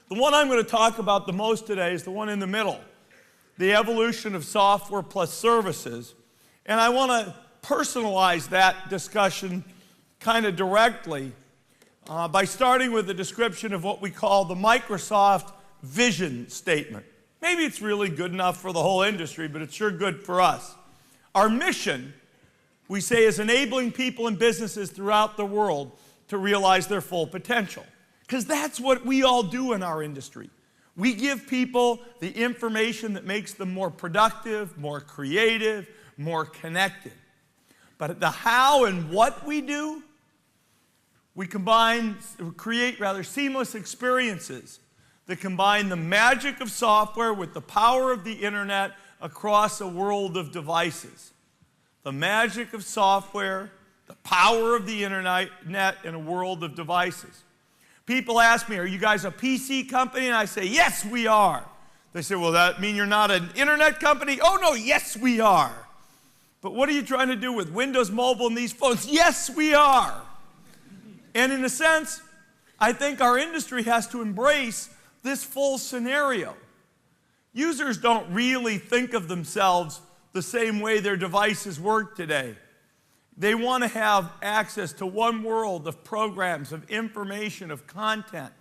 The one I'm going to talk about the most today is the one in the middle, the evolution of software plus services. And I want to personalize that discussion kind of directly by starting with a description of what we call the Microsoft vision statement. Maybe it's really good enough for the whole industry, but it's sure good for us. Our mission, we say, is enabling people and businesses throughout the world to realize their full potential. Because that's what we all do in our industry. We give people the information that makes them more productive, more creative, more connected. But the how and what we do, we create seamless experiences that combine the magic of software with the power of the internet across a world of devices. The magic of software, the power of the internet in a world of devices. People ask me, are you guys a PC company? And I say, yes, we are. They say, well, that mean you're not an internet company? Oh, no, yes, we are. But what are you trying to do with Windows Mobile and these phones? Yes, we are. And in a sense, I think our industry has to embrace this full scenario. Users don't really think of themselves the same way their devices work today. They want to have access to one world of programs, of information, of content,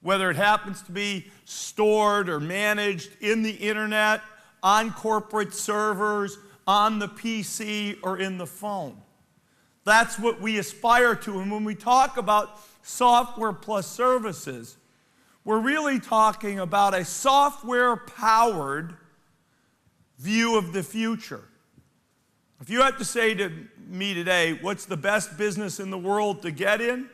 whether it happens to be stored or managed in the internet, on corporate servers, on the PC, or in the phone. That's what we aspire to. And when we talk about software plus services, we're really talking about a software-powered view of the future. If you had to say to me today, what's the best business in the world to get in?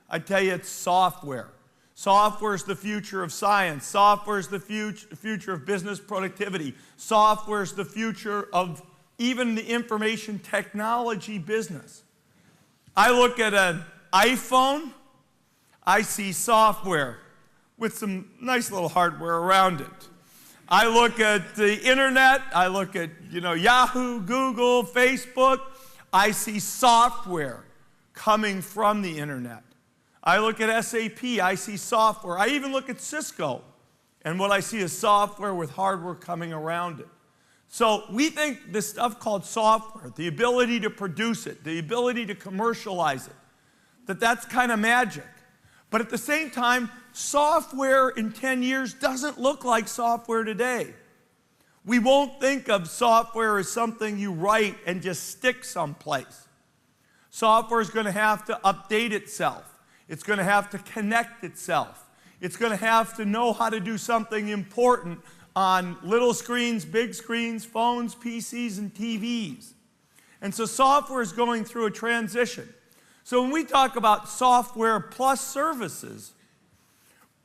I'd tell you it's software. Software is the future of science. Software is the future of business productivity. Software is the future of even the information technology business. I look at an iPhone, I see software with some nice little hardware around it. I look at the internet, I look at Yahoo, Google, Facebook, I see software coming from the internet. I look at SAP, I see software. I even look at Cisco, and what I see is software with hardware coming around it. So we think this stuff called software, the ability to produce it, the ability to commercialize it, that's kind of magic. But at the same time, software in 10 years doesn't look like software today. We won't think of software as something you write and just stick someplace. Software is going to have to update itself. It's going to have to connect itself. It's going to have to know how to do something important on little screens, big screens, phones, PCs, and TVs. And so software is going through a transition. So when we talk about software plus services,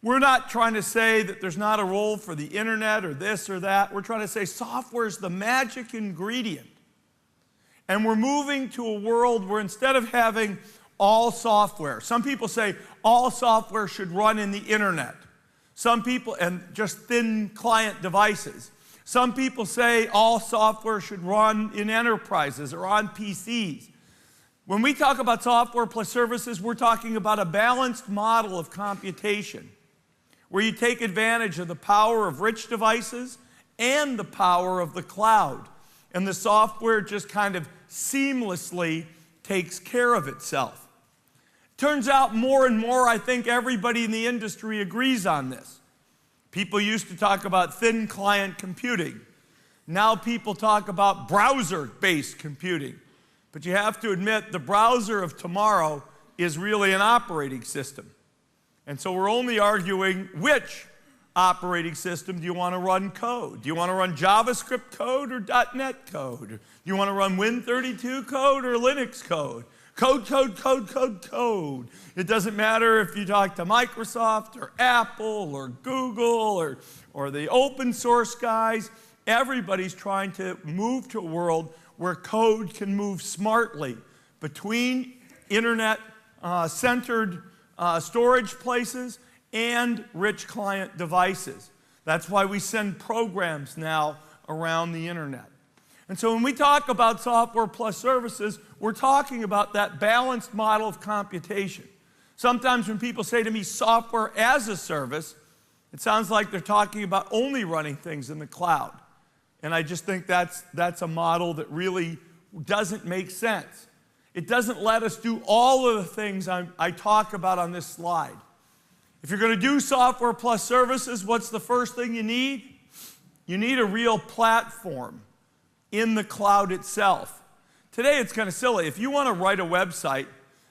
we're not trying to say that there's not a role for the internet or this or that. We're trying to say software is the magic ingredient. And we're moving to a world where instead of having all software, some people say all software should run in the internet. Some people, and just thin client devices. Some people say all software should run in enterprises or on PCs. When we talk about software plus services, we're talking about a balanced model of computation where you take advantage of the power of rich devices and the power of the cloud. And the software just kind of seamlessly takes care of itself. Turns out more and more, I think everybody in the industry agrees on this. People used to talk about thin client computing. Now people talk about browser-based computing. But you have to admit, the browser of tomorrow is really an operating system. And so we're only arguing which operating system do you want to run code. Do you want to run JavaScript code or .NET code? Do you want to run Win32 code or Linux code? Code. It doesn't matter if you talk to Microsoft or Apple or Google or the open source guys. Everybody's trying to move to a world where code can move smartly between internet-centered storage places and rich client devices. That's why we send programs now around the internet. And so when we talk about software plus services, we're talking about that balanced model of computation. Sometimes when people say to me software as a service, It sounds like they're talking about only running things in the cloud. And I just think that's a model that really doesn't make sense. It doesn't let us do all of the things I talk about on this slide. If you're going to do software plus services, what's the first thing you need? You need a real platform in the cloud itself. Today it's kind of silly. If you want to write a website,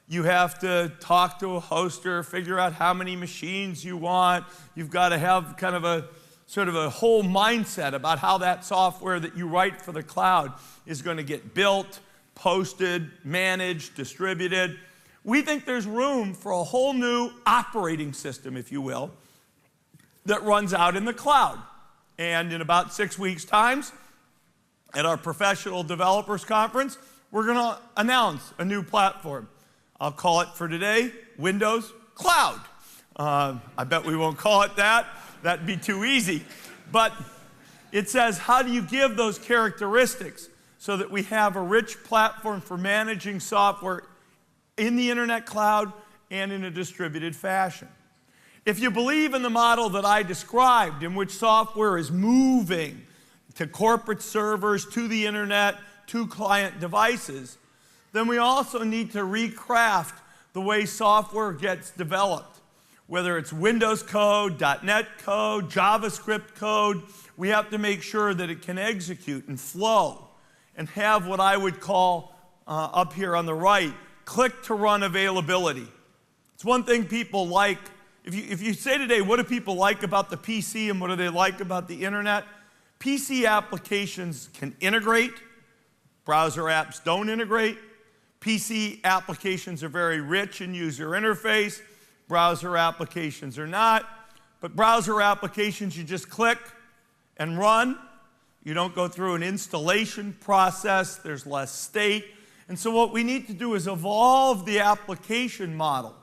you have to talk to a hoster, figure out how many machines you want. You've got to have kind of a sort of a whole mindset about how that software that you write for the cloud is going to get built, posted, managed, distributed. We think there's room for a whole new operating system, if you will, that runs out in the cloud. And in about 6 weeks' time, at our Professional Developers Conference, we're going to announce a new platform. I'll call it for today, Windows Cloud. I bet we won't call it that. That'd be too easy. But it says, how do you give those characteristics so that we have a rich platform for managing software in the internet cloud and in a distributed fashion? If you believe in the model that I described, in which software is moving to corporate servers, to the internet, to client devices, then we also need to recraft the way software gets developed. Whether it's Windows code, .NET code, JavaScript code, we have to make sure that it can execute and flow and have what I would call, up here on the right, click-to-run availability. It's one thing people like. If you say today, what do people like about the PC and what do they like about the internet? PC applications can integrate. Browser apps don't integrate. PC applications are very rich in user interface. Browser applications are not. But browser applications, you just click and run. You don't go through an installation process. There's less state. And so what we need to do is evolve the application model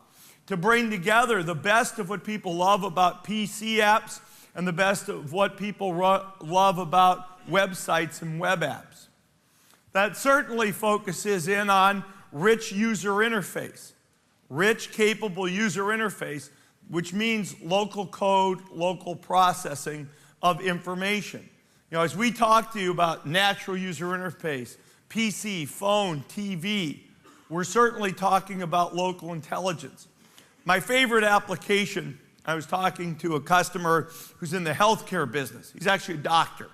to bring together the best of what people love about PC apps and the best of what people love about websites and web apps. That certainly focuses in on rich user interface, rich, capable user interface, which means local code, local processing of information. You know, as we talk to you about natural user interface, PC, phone, TV, we're certainly talking about local intelligence. My favorite application, I was talking to a customer who's in the healthcare business. He's actually a doctor.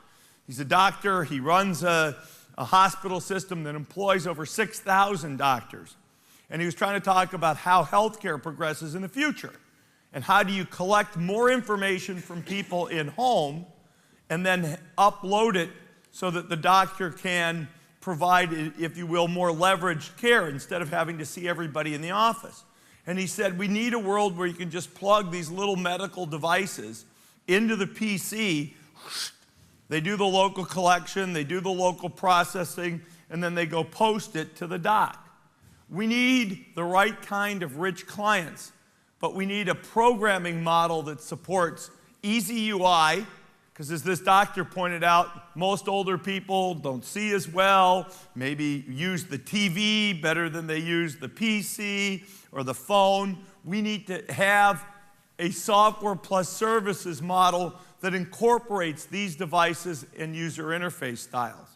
He's a doctor. He runs a hospital system that employs over 6,000 doctors. And he was trying to talk about how healthcare progresses in the future. And how do you collect more information from people in home and then upload it so that the doctor can provide, if you will, more leveraged care instead of having to see everybody in the office. And he said, we need a world where you can just plug these little medical devices into the PC. They do the local collection, they do the local processing, and then they go post it to the doc. We need the right kind of rich clients, but we need a programming model that supports easy UI, because as this doctor pointed out, most older people don't see as well, maybe use the TV better than they use the PC or the phone. We need to have a software plus services model that incorporates these devices and user interface styles.